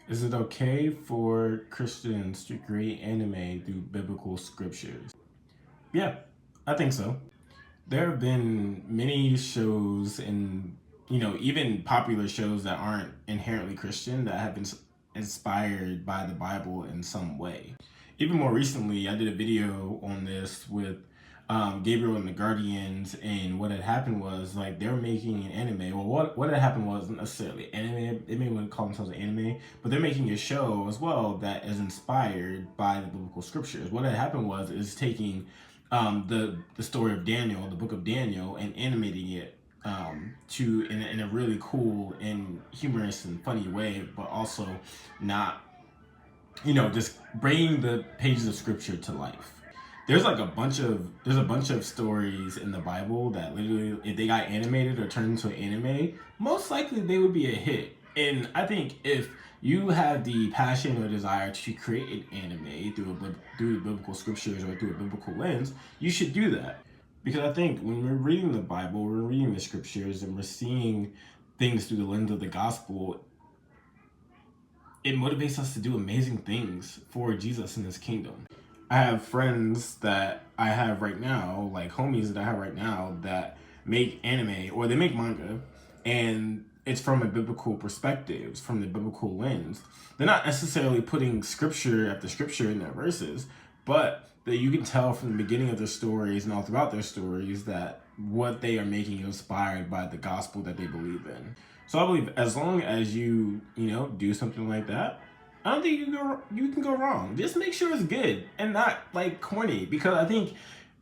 Is it okay for Christians to create anime through biblical scriptures? Yeah, I think so. There have been many shows and, even popular shows that aren't inherently Christian that have been inspired by the Bible in some way. Even more recently, I did a video on this with Gabriel and the Guardians, and what had happened was like they were making an anime. Well, what had happened wasn't necessarily anime. They may want to call themselves an anime, but they're making a show as well that is inspired by the biblical scriptures. What had happened was is taking the story of Daniel, the book of Daniel, and animating it to in a really cool and humorous and funny way, but also not, just bringing the pages of scripture to life. There's a bunch of stories in the Bible that literally, if they got animated or turned into an anime, most likely they would be a hit. And I think if you have the passion or desire to create an anime through biblical scriptures or through a biblical lens, you should do that. Because I think when we're reading the Bible, we're reading the scriptures, and we're seeing things through the lens of the gospel, it motivates us to do amazing things for Jesus and his kingdom. I have friends that I have right now, like homies that I have right now, that make anime or they make manga, and it's from a biblical perspective, it's from the biblical lens. They're not necessarily putting scripture after scripture in their verses, but that you can tell from the beginning of their stories and all throughout their stories that what they are making is inspired by the gospel that they believe in. So I believe as long as you do something like that, I don't think you can go wrong. Just make sure it's good and not like corny, because I think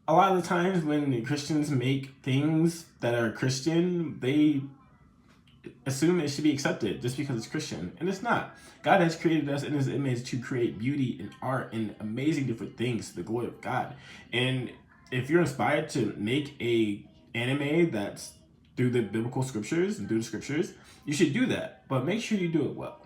a lot of the times when Christians make things that are Christian, they assume it should be accepted just because it's Christian, and it's not. God has created us in his image to create beauty and art and amazing different things to the glory of God. And if you're inspired to make a anime that's through the biblical scriptures and through the scriptures, you should do that, but make sure you do it well.